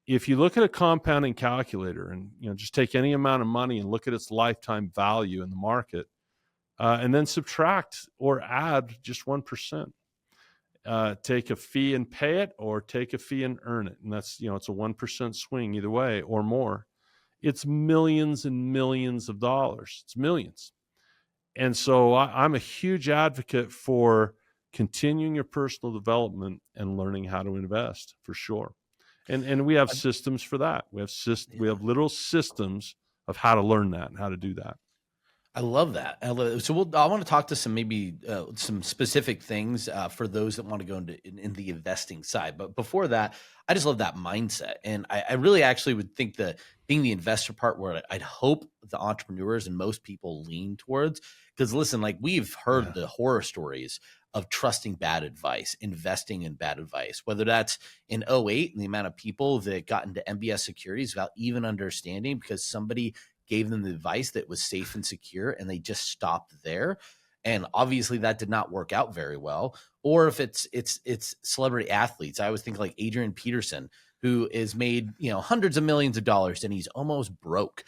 If you look at a compounding calculator and just take any amount of money and look at its lifetime value in the market, and then subtract or add just 1%. Take a fee and pay it, or take a fee and earn it. And that's, it's a 1% swing either way or more. It's millions and millions of dollars. It's millions. And so I'm a huge advocate for continuing your personal development and learning how to invest, for sure. And we have systems for that. We have literal systems of how to learn that and how to do that. I love that. So I want to talk to some specific things for those that want to go in the investing side. But before that, I just love that mindset. And I really actually would think that being the investor part where I'd hope the entrepreneurs and most people lean towards, because listen, like we've heard the horror stories of trusting bad advice, investing in bad advice, whether that's in 2008 and the amount of people that got into MBS securities without even understanding because somebody gave them the advice that was safe and secure and they just stopped there. And obviously that did not work out very well. Or if it's celebrity athletes, I always think like Adrian Peterson, who is made, hundreds of millions of dollars and he's almost broke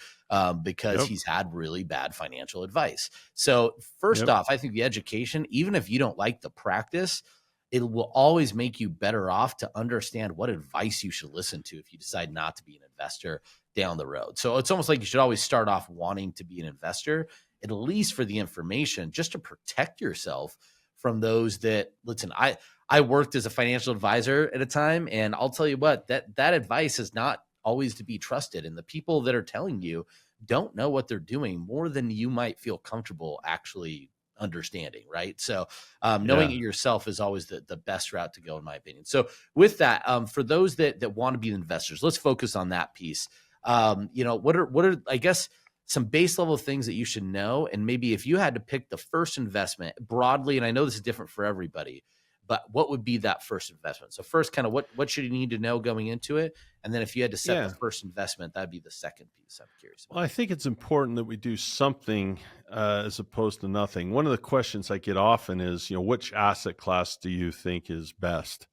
because he's had really bad financial advice. So first off, I think the education, even if you don't like the practice, it will always make you better off to understand what advice you should listen to if you decide not to be an investor down the road. So it's almost like you should always start off wanting to be an investor, at least for the information, just to protect yourself from those that, listen, I worked as a financial advisor at a time, and I'll tell you what, that advice is not always to be trusted. And the people that are telling you don't know what they're doing more than you might feel comfortable actually understanding, right? So knowing Yeah. it yourself is always the best route to go, in my opinion. So with that, for those that want to be investors, let's focus on that piece. What are I guess some base level things that you should know, and maybe if you had to pick the first investment broadly, and I know this is different for everybody, but what would be that first investment? So first, kind of what should you need to know going into it, and then if you had to set the Yeah. first investment, that'd be the second piece. I'm curious Well, about. I think it's important that we do something as opposed to nothing. One of the questions I get often is, which asset class do you think is best?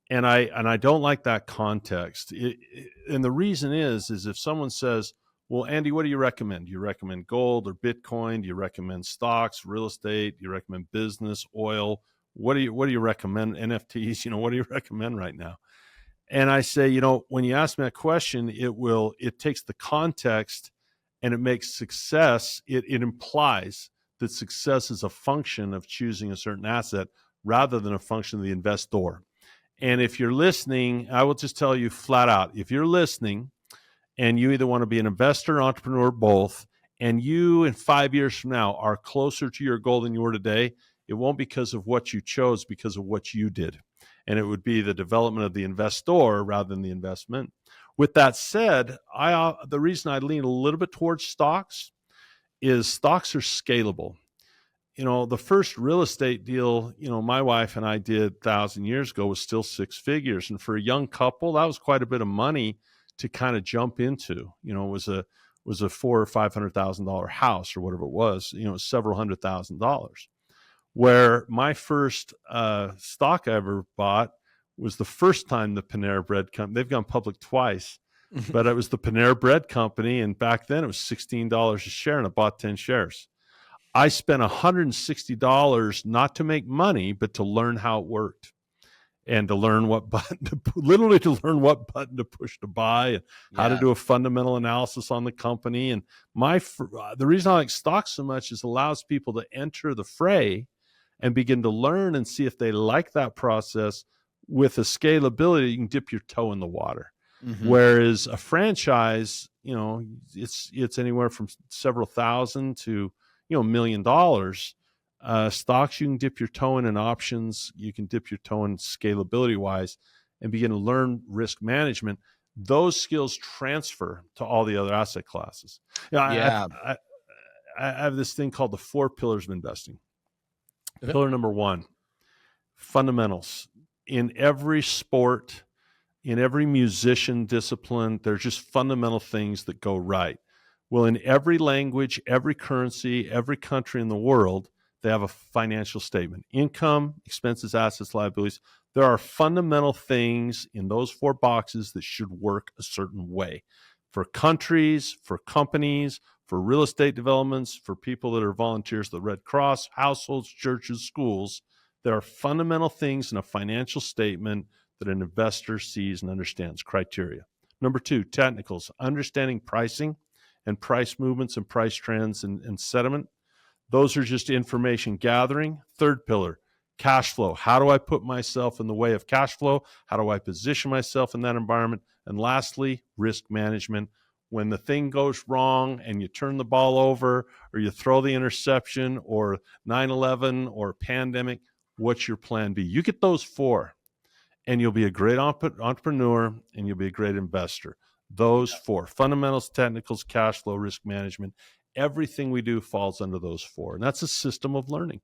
And I don't like that context. And the reason is if someone says, "Well, Andy, what do you recommend? Do you recommend gold or Bitcoin? Do you recommend stocks, real estate? Do you recommend business, oil? What do you recommend? NFTs? What do you recommend right now?" And I say, when you ask me that question, it takes the context and it makes success. It implies that success is a function of choosing a certain asset rather than a function of the investor. And if you're listening, I will just tell you flat out, if you're listening and you either want to be an investor, entrepreneur, both, and you in 5 years from now are closer to your goal than you were today, it won't be because of what you chose, because of what you did. And it would be the development of the investor rather than the investment. With that said, the reason I lean a little bit towards stocks is stocks are scalable. The first real estate deal, my wife and I did 1,000 years ago was still six figures. And for a young couple, that was quite a bit of money to kind of jump into. It was a $400,000 or $500,000 house or whatever it was, several $100,000. Where my first stock I ever bought was the first time the Panera Bread company, they've gone public twice, but it was the Panera Bread company. And back then it was $16 a share and I bought 10 shares. I spent $160 not to make money, but to learn how it worked and to learn what button literally to learn what button to push to buy and how to Yeah. do a fundamental analysis on the company. And the reason I like stocks so much is it allows people to enter the fray and begin to learn and see if they like that process. With a scalability, you can dip your toe in the water. Mm-hmm. Whereas a franchise, it's anywhere from several thousand to $1 million. Stocks, you can dip your toe in, and options, you can dip your toe in scalability wise and begin to learn risk management. Those skills transfer to all the other asset classes. Yeah. I have this thing called the 4 pillars of investing. Okay. Pillar number 1, fundamentals. In every sport, in every musician discipline, there's just fundamental things that go right. Well, in every language, every currency, every country in the world, they have a financial statement: income, expenses, assets, liabilities. There are fundamental things in those 4 boxes that should work a certain way for countries, for companies, for real estate developments, for people that are volunteers, the Red Cross, households, churches, schools. There are fundamental things in a financial statement that an investor sees and understands. Criteria. Number 2, technicals, understanding pricing and price movements and price trends and sentiment. Those are just information gathering. Third pillar, cash flow. How do I put myself in the way of cash flow? How do I position myself in that environment? And lastly, risk management. When the thing goes wrong and you turn the ball over or you throw the interception or 9/11 or pandemic, what's your plan B? You get those 4 and you'll be a great entrepreneur and you'll be a great investor. Those 4: fundamentals, technicals, cash flow, risk management. Everything we do falls under those 4, and that's a system of learning.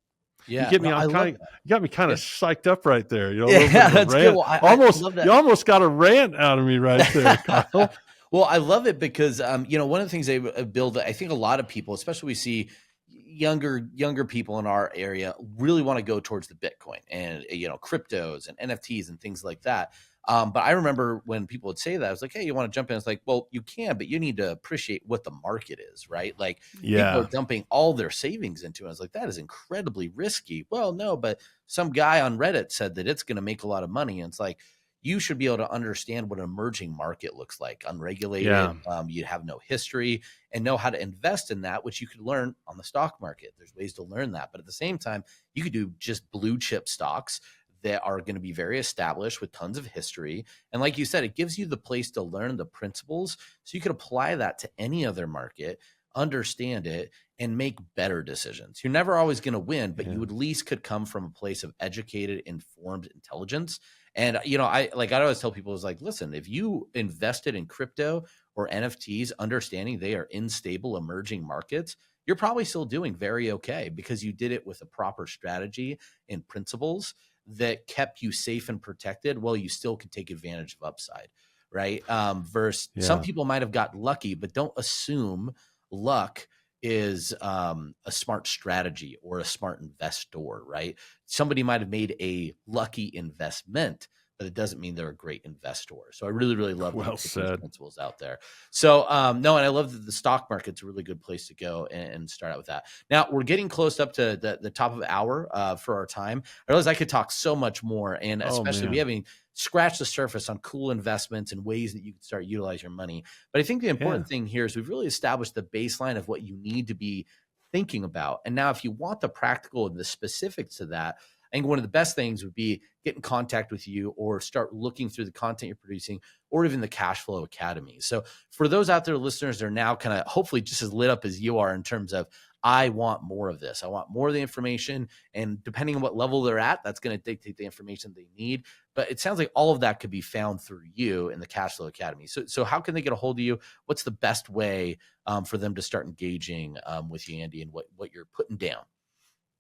You Yeah. get No, me. I love that. You got me kind Yeah. of psyched up right there. A little bit Yeah, of a that's good. rant. Well, I Almost, love that. you almost got a rant out of me right there, Kyle. Well, I love it because one of the things they build, I think a lot of people, especially we see younger people in our area, really want to go towards the Bitcoin and cryptos and NFTs and things like that. But I remember when people would say that, I was like, "Hey, you want to jump in?" It's like, well, you can, but you need to appreciate what the market is, right? Like people are Yeah, dumping all their savings into it. I was like, that is incredibly risky. Well, no, but some guy on Reddit said that it's going to make a lot of money, and it's like, you should be able to understand what an emerging market looks like, unregulated. yeah, You have no history and know how to invest in that, which you could learn on the stock market. There's ways to learn that. But at the same time, you could do just blue chip stocks that are going to be very established with tons of history. And like you said, it gives you the place to learn the principles so you could apply that to any other market. understand it, and make better decisions. You're never always going to win, but Yeah. you at least could come from a place of educated, informed intelligence. And, I always tell people is like, listen, if you invested in crypto or NFTs, understanding they are in stable emerging markets, you're probably still doing very okay because you did it with a proper strategy and principles that kept you safe and protected while you still could take advantage of upside, right? Versus some Yeah. people might have gotten lucky, but don't assume luck is a smart strategy or a smart investor, right? Somebody might have made a lucky investment, but it doesn't mean they're a great investor. So I really, really love that you Well put those said. principles out there. So no, and I love that the stock market's a really good place to go and start out with that. Now we're getting close up to the top of the hour for our time. I realize I could talk so much more, and Oh especially we man. haven't scratched the surface on cool investments and ways that you can start utilizing your money. But I think the Yeah. important thing here is we've really established the baseline of what you need to be thinking about. And now if you want the practical and the specifics to that, I think one of the best things would be get in contact with you or start looking through the content you're producing or even the Cash Flow Academy. So for those out there, listeners, that are now kind of hopefully just as lit up as you are in terms of, I want more of this. I want more of the information. And depending on what level they're at, that's going to dictate the information they need. But it sounds like all of that could be found through you in the Cash Flow Academy. So how can they get a hold of you? What's the best way for them to start engaging with you, Andy, and what you're putting down?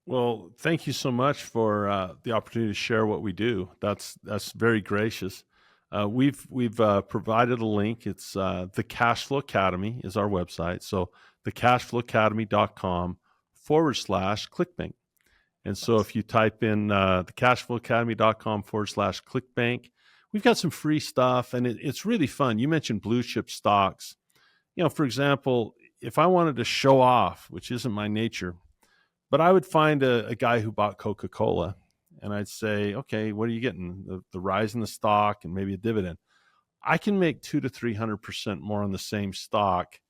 Well, thank you so much for the opportunity to share what we do. That's very gracious. We've provided a link. It's the Cashflow Academy is our website. So thecashflowacademy.com/ClickBank. And so if you type in thecashflowacademy.com/ClickBank, we've got some free stuff, and it's really fun. You mentioned blue chip stocks. For example, if I wanted to show off, which isn't my nature, but I would find a guy who bought Coca-Cola, and I'd say, okay, what are you getting? The rise in the stock and maybe a dividend. I can make 200 to 300% more on the same stock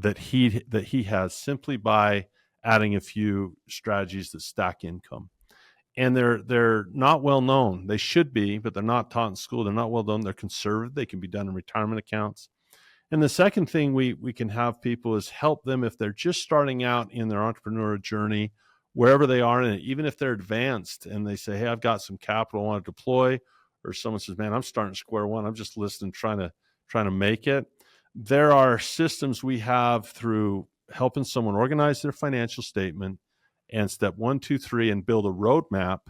that he has simply by adding a few strategies that stack income. And they're not well known. They should be, but they're not taught in school. They're not well known. They're conservative. They can be done in retirement accounts. And the second thing we can have people is help them if they're just starting out in their entrepreneurial journey, wherever they are in it, even if they're advanced and they say, hey, I've got some capital I want to deploy, or someone says, man, I'm starting square one. I'm just listening, trying to make it. There are systems we have through helping someone organize their financial statement and step 1, 2, 3, and build a roadmap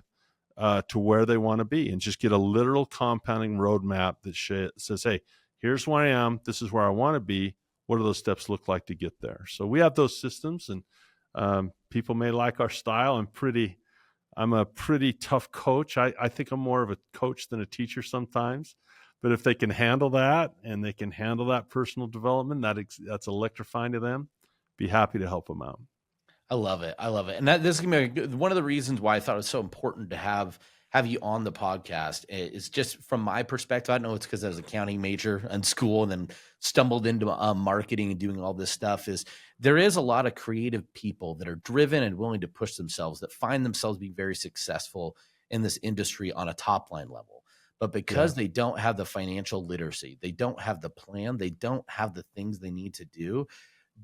to where they want to be, and just get a literal compounding roadmap that says, hey, here's where I am. This is where I want to be. What do those steps look like to get there? So we have those systems, and people may like our style. I'm a pretty tough coach. I think I'm more of a coach than a teacher sometimes. But if they can handle that and they can handle that personal development, that's electrifying to them. Be happy to help them out. I love it. I love it. And this is gonna be one of the reasons why I thought it was so important to have you on the podcast. Is just from my perspective. I know it's because I was a accounting major in school and then stumbled into marketing and doing all this stuff. Is there is a lot of creative people that are driven and willing to push themselves, that find themselves being very successful in this industry on a top line level. But Yeah. because they don't have the financial literacy, they don't have the plan, they don't have the things they need to do,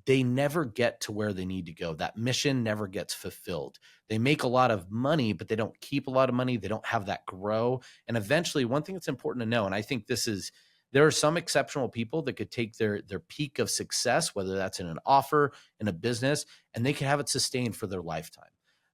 they never get to where they need to go. That mission never gets fulfilled. They make a lot of money, but they don't keep a lot of money. They don't have that grow. And eventually, one thing that's important to know, and I think there are some exceptional people that could take their peak of success, whether that's in an offer, in a business, and they can have it sustained for their lifetime.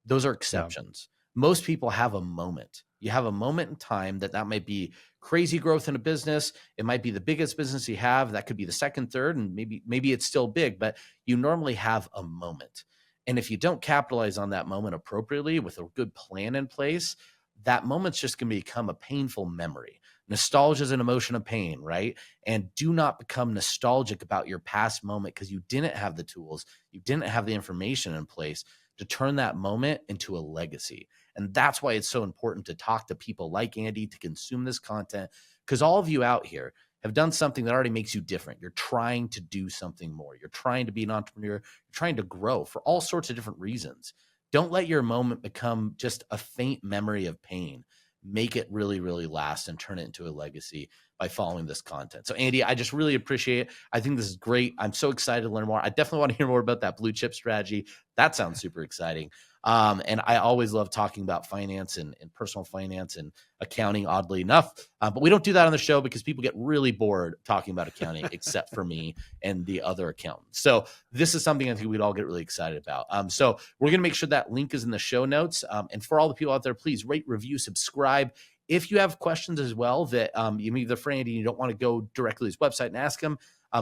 Those are Yeah. exceptions. Most people have a moment. You have a moment in time that might be crazy growth in a business. It might be the biggest business you have. That could be the second, third, and maybe it's still big, but you normally have a moment. And if you don't capitalize on that moment appropriately with a good plan in place, that moment's just going to become a painful memory. Nostalgia is an emotion of pain, right? And do not become nostalgic about your past moment because you didn't have the tools, you didn't have the information in place to turn that moment into a legacy. And that's why it's so important to talk to people like Andy, to consume this content, because all of you out here have done something that already makes you different. You're trying to do something more. You're trying to be an entrepreneur. You're trying to grow for all sorts of different reasons. Don't let your moment become just a faint memory of pain. make it really, really last and turn it into a legacy by following this content. So Andy, I just really appreciate it. I think this is great. I'm so excited to learn more. I definitely want to hear more about that blue chip strategy. That sounds super exciting. And I always love talking about finance and personal finance and accounting, oddly enough. But we don't do that on the show because people get really bored talking about accounting, except for me and the other accountants. So this is something I think we'd all get really excited about. So we're going to make sure that link is in the show notes. And for all the people out there, please rate, review, subscribe. If you have questions as well that you either for Andy, you don't want to go directly to his website and ask him,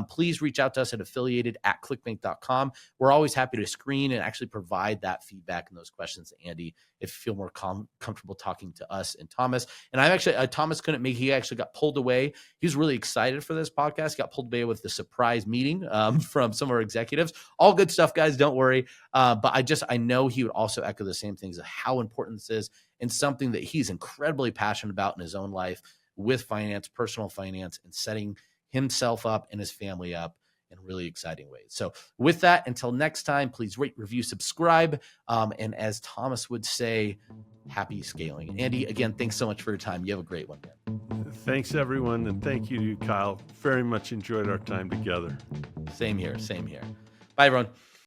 please reach out to us at affiliated@clickbank.com. We're always happy to screen and actually provide that feedback and those questions to Andy if you feel more comfortable talking to us and Thomas. And I'm actually, Thomas couldn't make, he actually got pulled away. He was really excited for this podcast, got pulled away with the surprise meeting from some of our executives. All good stuff, guys, don't worry. But I know he would also echo the same things of how important this is and something that he's incredibly passionate about in his own life with finance, personal finance, and setting himself up and his family up in really exciting ways. So with that, until next time, please rate, review, subscribe. And as Thomas would say, happy scaling. Andy, again, thanks so much for your time. You have a great one, man. Thanks, everyone. And thank you to you, Kyle. Very much enjoyed our time together. Same here. Same here. Bye, everyone.